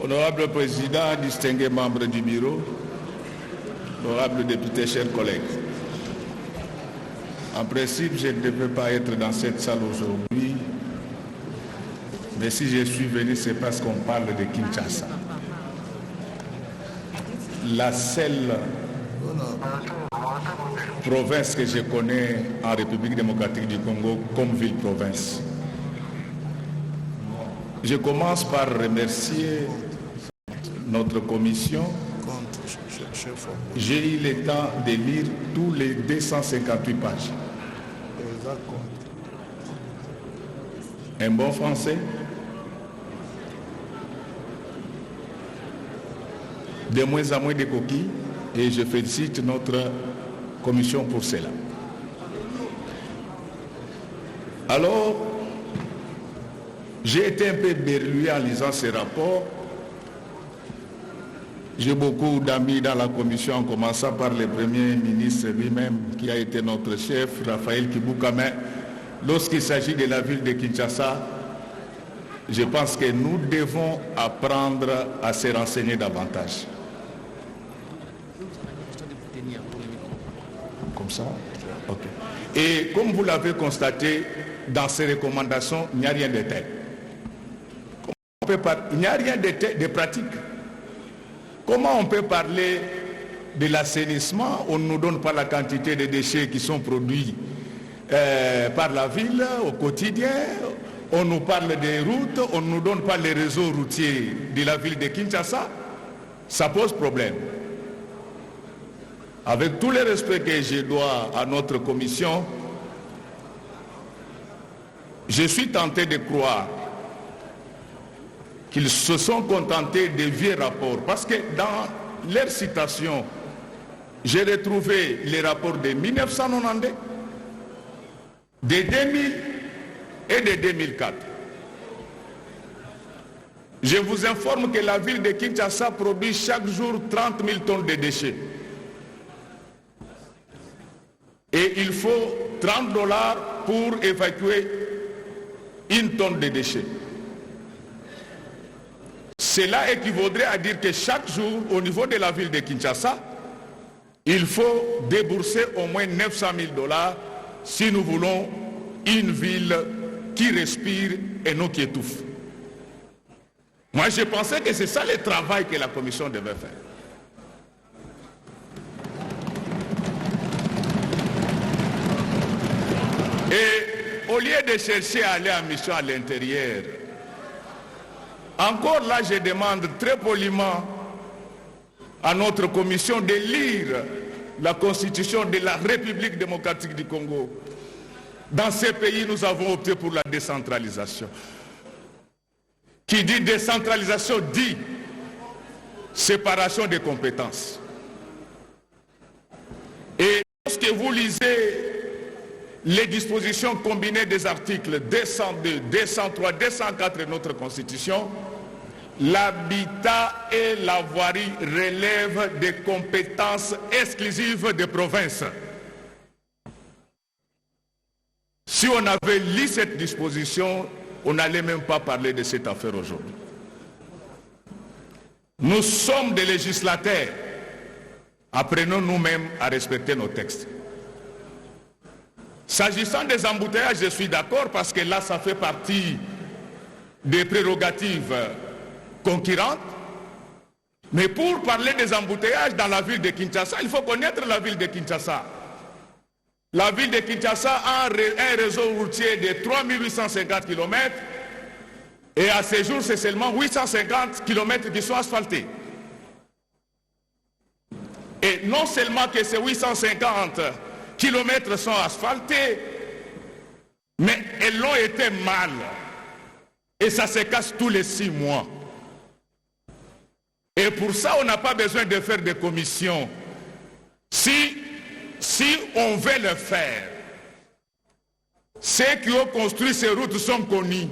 Honorable Président, distingués membres du bureau, honorable député, chers collègues. En principe, je ne devais pas être dans cette salle aujourd'hui, mais si je suis venu, c'est parce qu'on parle de Kinshasa. La seule province que je connais en République démocratique du Congo comme ville-province. Je commence par remercier notre commission. J'ai eu le temps de lire tous les 258 pages. Un bon français, de moins en moins de coquilles, et je félicite notre commission pour cela. Alors, j'ai été un peu berlué en lisant ces rapports. J'ai beaucoup d'amis dans la commission, en commençant par le Premier ministre lui-même, qui a été notre chef, Raphaël Kibouka. Mais lorsqu'il s'agit de la ville de Kinshasa, je pense que nous devons apprendre à se renseigner davantage. Comme ça? Ok. Et comme vous l'avez constaté, dans ces recommandations, il n'y a rien de tel. Il n'y a rien de pratique. Comment on peut parler de l'assainissement? On ne nous donne pas la quantité de déchets qui sont produits par la ville au quotidien. On nous parle des routes, on ne nous donne pas les réseaux routiers de la ville de Kinshasa. Ça pose problème. Avec tout le respect que je dois à notre commission, je suis tenté de croire qu'ils se sont contentés des vieux rapports. Parce que dans leur citation, j'ai retrouvé les rapports de 1992, de 2000 et de 2004. Je vous informe que la ville de Kinshasa produit chaque jour 30 000 tonnes de déchets. Et il faut 30 $ pour évacuer une tonne de déchets. Cela équivaudrait à dire que chaque jour, au niveau de la ville de Kinshasa, il faut débourser au moins 900 000 $ si nous voulons une ville qui respire et non qui étouffe. Moi, je pensais que c'est ça le travail que la commission devait faire. Et au lieu de chercher à aller en mission à l'intérieur, encore là, je demande très poliment à notre commission de lire la constitution de la République démocratique du Congo. Dans ces pays, nous avons opté pour la décentralisation. Qui dit décentralisation dit séparation des compétences. Et lorsque vous lisez les dispositions combinées des articles 202, 203, 204 de notre Constitution, l'habitat et la voirie relèvent des compétences exclusives des provinces. Si on avait lu cette disposition, on n'allait même pas parler de cette affaire aujourd'hui. Nous sommes des législateurs. Apprenons nous-mêmes à respecter nos textes. S'agissant des embouteillages, je suis d'accord parce que là, ça fait partie des prérogatives concurrentes. Mais pour parler des embouteillages dans la ville de Kinshasa, il faut connaître la ville de Kinshasa. La ville de Kinshasa a un réseau routier de 3850 km et à ce jour, c'est seulement 850 km qui sont asphaltés. Et non seulement que ces 850 kilomètres sont asphaltés, mais elles l'ont été mal. Et ça se casse tous les 6 mois. Et pour ça, on n'a pas besoin de faire des commissions. Si on veut le faire, ceux qui ont construit ces routes sont connus.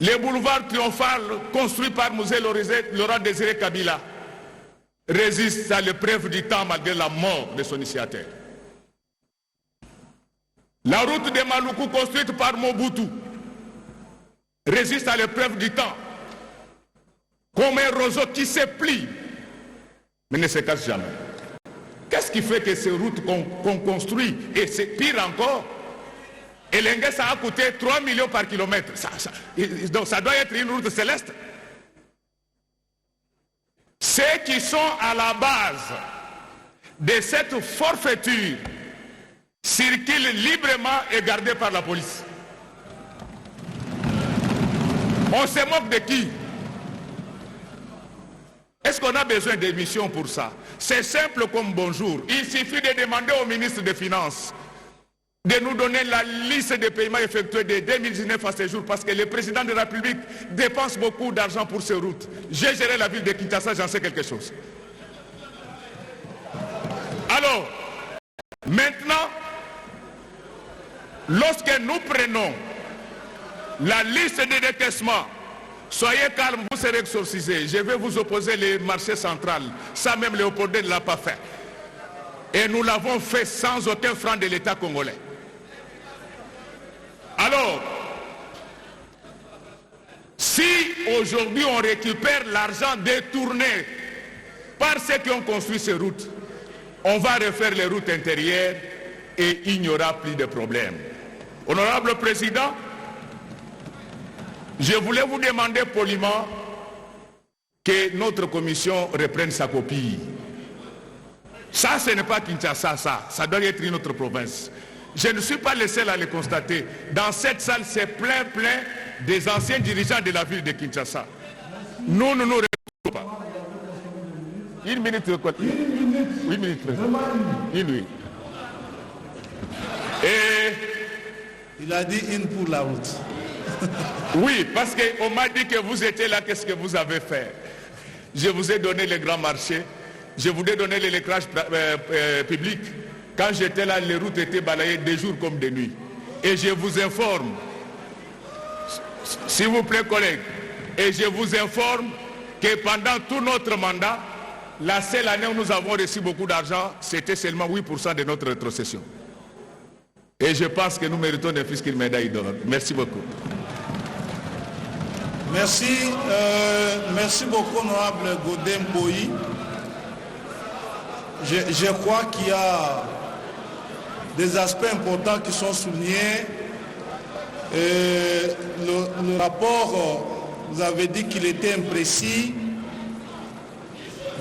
Les boulevards triomphales construits par Mosé Laurent Désiré Kabila résistent à l'épreuve du temps malgré la mort de son initiateur. La route de Maluku construite par Mobutu résiste à l'épreuve du temps. comme un roseau qui se plie, mais ne se casse jamais. Qu'est-ce qui fait que ces routes qu'on construit, et c'est pire encore, Elengue, ça a coûté 3 millions par kilomètre. Donc ça doit être une route céleste. Ceux qui sont à la base de cette forfaiture circulent librement et gardés par la police. On se moque de qui? Est-ce qu'on a besoin d'émissions pour ça? C'est simple comme bonjour. Il suffit de demander au ministre des Finances de nous donner la liste des paiements effectués de 2019 à ce jour, parce que le président de la République dépense beaucoup d'argent pour ces routes. J'ai géré la ville de Kinshasa, j'en sais quelque chose. Alors, maintenant, lorsque nous prenons la liste des décaissements, soyez calme, vous serez exorcisés. Je vais vous opposer les marchés centrales. Ça même Léopoldin ne l'a pas fait. Et nous l'avons fait sans aucun franc de l'État congolais. Alors, si aujourd'hui on récupère l'argent détourné par ceux qui ont construit ces routes, on va refaire les routes intérieures et il n'y aura plus de problème. Honorable Président, je voulais vous demander poliment que notre commission reprenne sa copie. Ça, ce n'est pas Kinshasa, ça doit être une autre province. Je ne suis pas le seul à le constater. Dans cette salle, c'est plein des anciens dirigeants de la ville de Kinshasa. Nous ne nous retrouvons pas. Une minute, oui, minute. Une minute. Et il a dit une pour la route. Oui, parce qu'on m'a dit que vous étiez là, qu'est-ce que vous avez fait? Je vous ai donné les grands marchés, je vous ai donné l'éclairage public. Quand j'étais là, les routes étaient balayées de jour comme de nuit. Et je vous informe, s'il vous plaît collègues, et je vous informe que pendant tout notre mandat, la seule année où nous avons reçu beaucoup d'argent, c'était seulement 8% de notre rétrocession. Et je pense que nous méritons ne fût-ce qu'une médaille d'or. Merci beaucoup. Merci, merci beaucoup, honorable Godin Boyi. Je crois qu'il y a des aspects importants qui sont soulignés. Le rapport, vous avez dit qu'il était imprécis,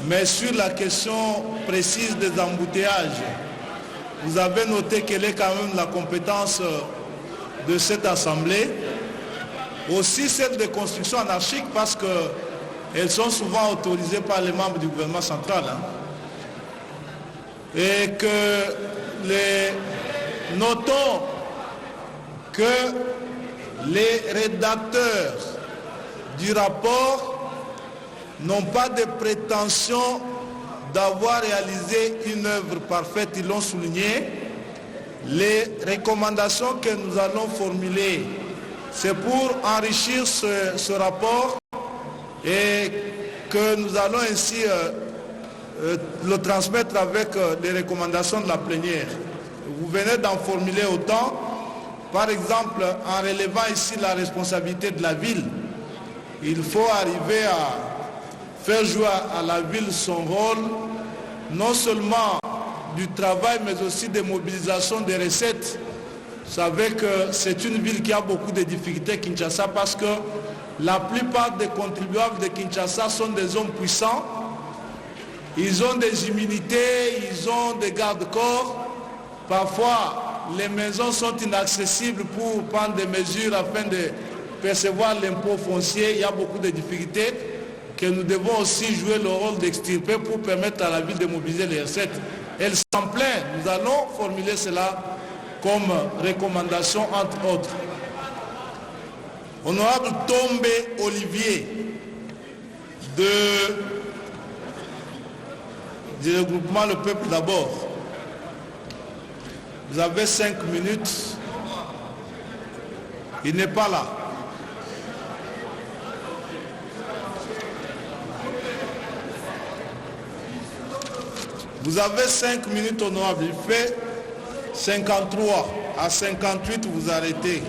mais sur la question précise des embouteillages, vous avez noté qu'elle est quand même la compétence de cette Assemblée. Aussi celle de construction anarchique, parce qu'elles sont souvent autorisées par les membres du gouvernement central. Et que notons que les rédacteurs du rapport n'ont pas de prétention d'avoir réalisé une œuvre parfaite, ils l'ont souligné. Les recommandations que nous allons formuler, c'est pour enrichir ce rapport et que nous allons ainsi le transmettre avec les recommandations de la plénière. Vous venez d'en formuler autant. Par exemple, en relevant ici la responsabilité de la ville, il faut arriver à faire jouer à la ville son rôle, non seulement du travail, mais aussi des mobilisations des recettes. Vous savez que c'est une ville qui a beaucoup de difficultés, Kinshasa, parce que la plupart des contribuables de Kinshasa sont des hommes puissants. Ils ont des immunités, ils ont des garde-corps. Parfois, les maisons sont inaccessibles pour prendre des mesures afin de percevoir l'impôt foncier. Il y a beaucoup de difficultés que nous devons aussi jouer le rôle d'extirper pour permettre à la ville de mobiliser les recettes. Elle s'en plaint. Nous allons formuler cela comme recommandation, entre autres. Honorable Tombe Olivier du regroupement Le Peuple d'abord. Vous avez 5 minutes. Il n'est pas là. Vous avez 5 minutes, honorable. Il fait 53. À 58, vous arrêtez.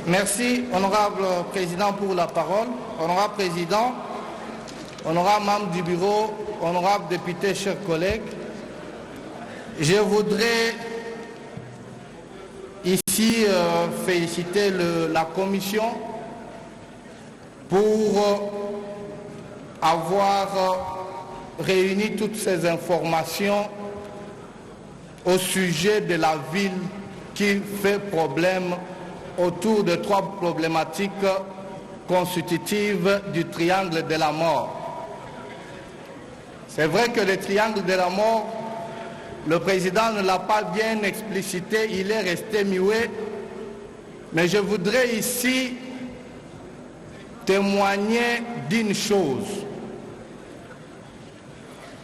Merci, honorable président, pour la parole. Honorable président, honorables membres du bureau, honorables députés, chers collègues, je voudrais ici féliciter la Commission pour avoir réuni toutes ces informations au sujet de la ville qui fait problème autour de 3 problématiques constitutives du triangle de la mort. C'est vrai que le triangle de la mort, le président ne l'a pas bien explicité, il est resté muet, mais je voudrais ici témoigner d'une chose.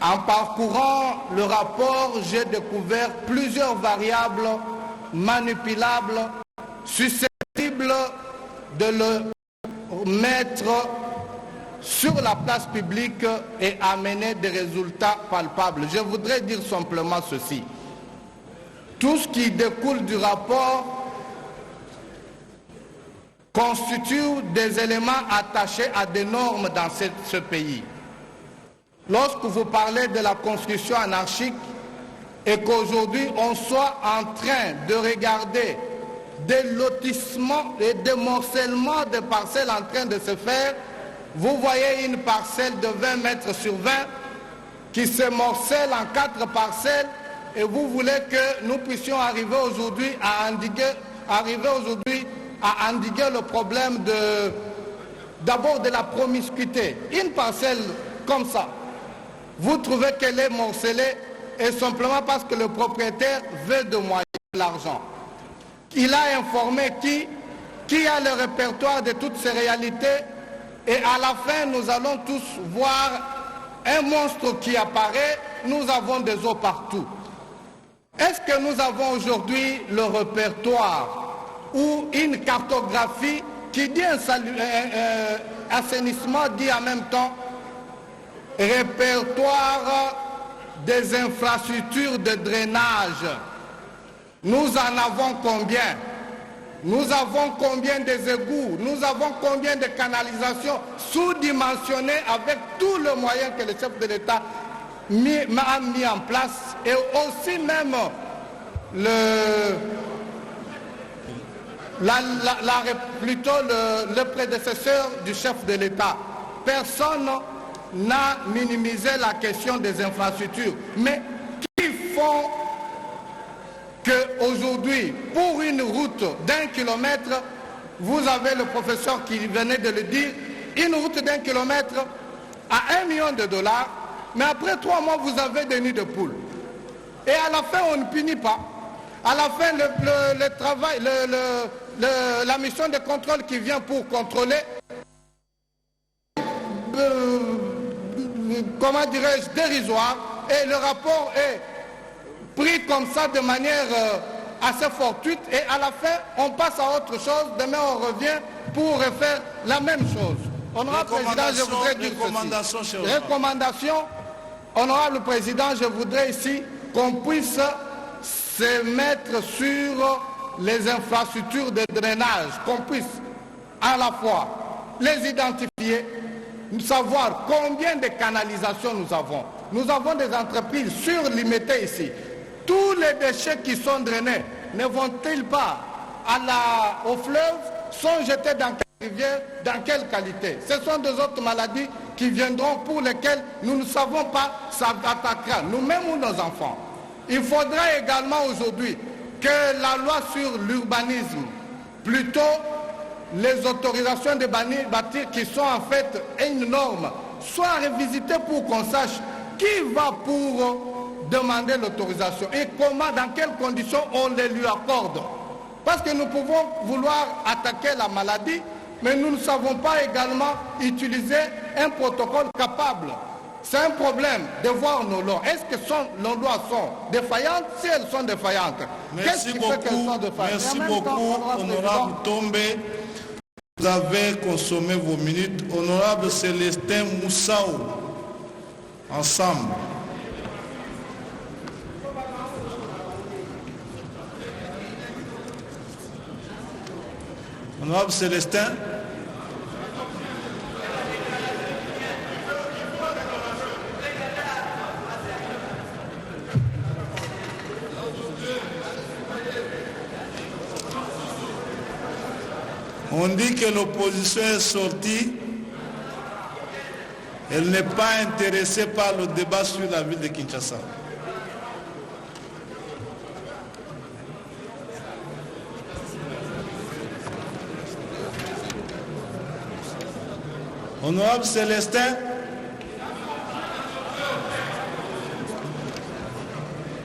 En parcourant le rapport, j'ai découvert plusieurs variables manipulables, susceptibles de le mettre sur la place publique et amener des résultats palpables. Je voudrais dire simplement ceci. Tout ce qui découle du rapport constitue des éléments attachés à des normes dans ce pays. Lorsque vous parlez de la construction anarchique et qu'aujourd'hui on soit en train de regarder des lotissements et des morcellements de parcelles en train de se faire, vous voyez une parcelle de 20 mètres sur 20 qui se morcelle en 4 parcelles et vous voulez que nous puissions arriver aujourd'hui à endiguer le problème d'abord de la promiscuité. Une parcelle comme ça, vous trouvez qu'elle est morcelée et simplement parce que le propriétaire veut de moyens, de l'argent. Il a informé qui a le répertoire de toutes ces réalités et à la fin nous allons tous voir un monstre qui apparaît, nous avons des eaux partout. Est-ce que nous avons aujourd'hui le répertoire ou une cartographie qui dit assainissement dit en même temps répertoire des infrastructures de drainage? Nous en avons combien? Nous avons combien des égouts? Nous avons combien de canalisations sous-dimensionnées avec tous les moyens que le chef de l'État a mis en place et aussi même le prédécesseur du chef de l'État. Personne n'a minimisé la question des infrastructures. Mais qui font qu'aujourd'hui, pour une route d'1 kilomètre, vous avez le professeur qui venait de le dire, une route d'1 kilomètre à $1 million, mais après 3 mois, vous avez des nids de poules. Et à la fin, on ne punit pas. À la fin, le travail, la mission de contrôle qui vient pour contrôler, comment dirais-je, dérisoire, et le rapport est pris comme ça de manière assez fortuite, et à la fin, on passe à autre chose, demain on revient pour refaire la même chose. Honorable Président, je voudrais dire ceci. Recommandation, honorable Président, je voudrais ici qu'on puisse se mettre sur les infrastructures de drainage, qu'on puisse à la fois les identifier, savoir combien de canalisations nous avons. Nous avons des entreprises surlimitées ici. Tous les déchets qui sont drainés ne vont-ils pas au fleuve, sont jetés dans quelle rivière, dans quelle qualité? Ce sont des autres maladies qui viendront pour lesquelles nous ne savons pas ça attaquera nous-mêmes ou nos enfants. Il faudra également aujourd'hui que la loi sur l'urbanisme, plutôt les autorisations de bâtir qui sont en fait une norme, soient revisitées pour qu'on sache qui va pour demander l'autorisation et comment, dans quelles conditions on les lui accorde. Parce que nous pouvons vouloir attaquer la maladie, mais nous ne savons pas également utiliser un protocole capable. C'est un problème de voir nos lois. Est-ce que nos lois sont défaillantes? Si elles sont défaillantes, qu'est-ce qui fait qu'elles sont défaillantes? Merci beaucoup, honorable Tombé. Vous avez consommé vos minutes. Honorable Célestin Moussaou, ensemble. Honorable Célestin. On dit que l'opposition est sortie. Elle n'est pas intéressée par le débat sur la ville de Kinshasa. Honorable Célestin,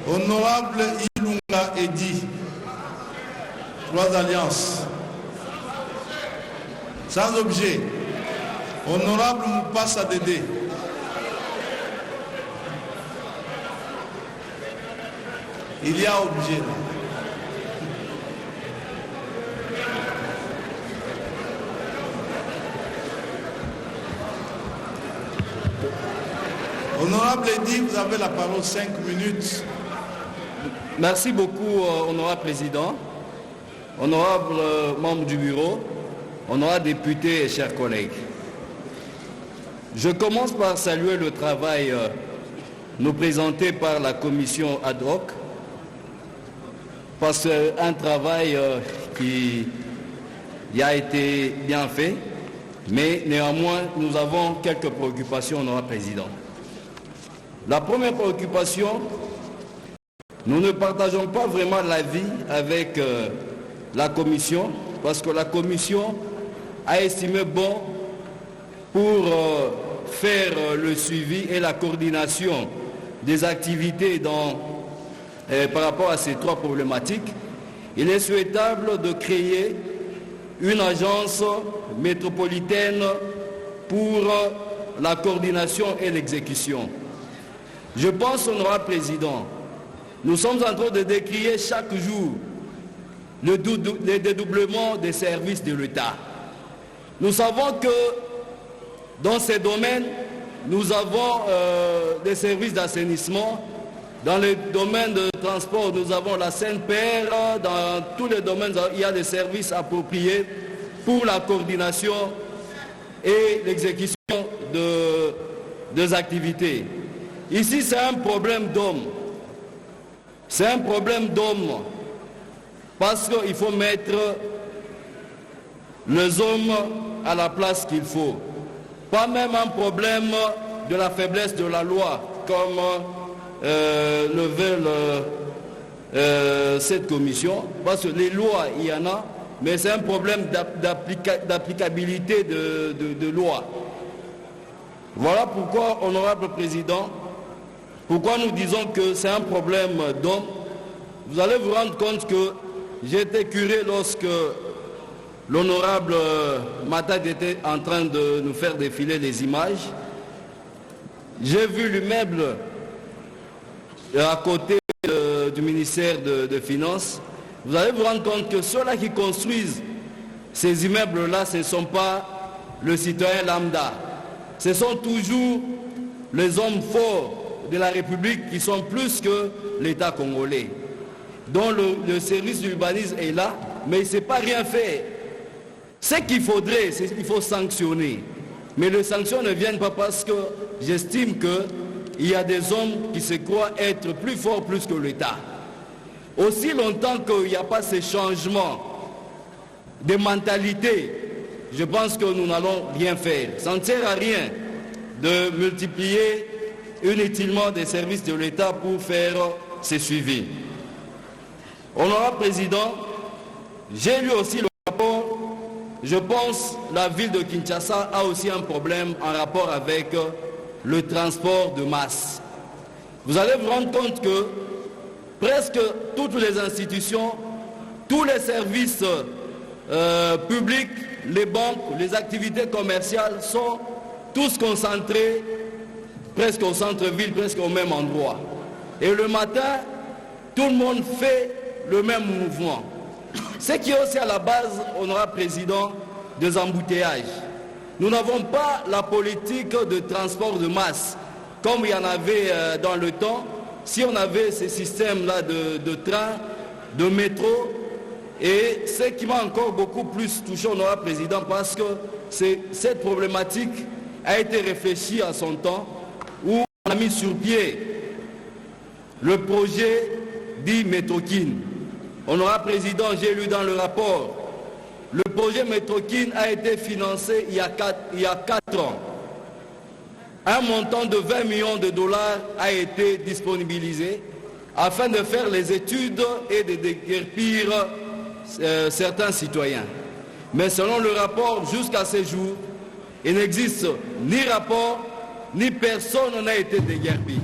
Honorable Ilunga Edi, 3 alliances. Sans objet. Honorable Moupassa Dédé. Il y a objet. Honorable Edi, vous avez la parole 5 minutes. Merci beaucoup, honorable président, honorable membre du bureau, honorable député et chers collègues. Je commence par saluer le travail nous présenté par la commission ad hoc, parce que c'est un travail qui a été bien fait, mais néanmoins nous avons quelques préoccupations, honorable président. La première préoccupation, nous ne partageons pas vraiment l'avis avec la commission, parce que la commission a estimé bon pour faire le suivi et la coordination des activités par rapport à ces 3 problématiques. Il est souhaitable de créer une agence métropolitaine pour la coordination et l'exécution. Je pense, honorable président, nous sommes en train de décrier chaque jour le dédoublement des services de l'État. Nous savons que dans ces domaines, nous avons des services d'assainissement. Dans les domaines de transport, nous avons la SNPR. Dans tous les domaines, il y a des services appropriés pour la coordination et l'exécution des activités. Ici, c'est un problème d'homme. C'est un problème d'homme parce qu'il faut mettre les hommes à la place qu'il faut. Pas même un problème de la faiblesse de la loi, comme le veut cette commission, parce que les lois, il y en a, mais c'est un problème d'applicabilité de loi. Voilà pourquoi, honorable président, pourquoi nous disons que c'est un problème d'homme. Vous allez vous rendre compte que j'étais curé lorsque l'honorable Matad était en train de nous faire défiler les images. J'ai vu l'immeuble à côté du ministère de Finances. Vous allez vous rendre compte que ceux-là qui construisent ces immeubles-là, ce ne sont pas le citoyen lambda. Ce sont toujours les hommes forts de la République qui sont plus que l'État congolais. dont le service d'urbanisme est là, mais il ne sait pas rien faire. Ce qu'il faudrait, c'est qu'il faut sanctionner. Mais les sanctions ne viennent pas parce que j'estime qu'il y a des hommes qui se croient être plus forts plus que l'État. Aussi longtemps qu'il n'y a pas ces changements de mentalité, je pense que nous n'allons rien faire. Ça ne sert à rien de multiplier inutilement des services de l'État pour faire ces suivis. Honorable Président, j'ai lu aussi le rapport. Je pense que la ville de Kinshasa a aussi un problème en rapport avec le transport de masse. Vous allez vous rendre compte que presque toutes les institutions, tous les services publics, les banques, les activités commerciales sont tous concentrés presque au centre-ville, presque au même endroit. Et le matin, tout le monde fait le même mouvement. Ce qui est aussi à la base, honorable président, des embouteillages. Nous n'avons pas la politique de transport de masse comme il y en avait dans le temps. Si on avait ces systèmes-là de train, de métro, et ce qui m'a encore beaucoup plus touché, honorable président, parce que cette problématique a été réfléchie à son temps, où on a mis sur pied le projet dit Métrokin. Honorable président, j'ai lu dans le rapport le projet Métrokin a été financé il y a 4 ans. Un montant de 20 millions de dollars a été disponibilisé afin de faire les études et de déguerpir certains citoyens. Mais selon le rapport, jusqu'à ce jour, il n'existe ni rapport, ni personne n'a été déguerpi.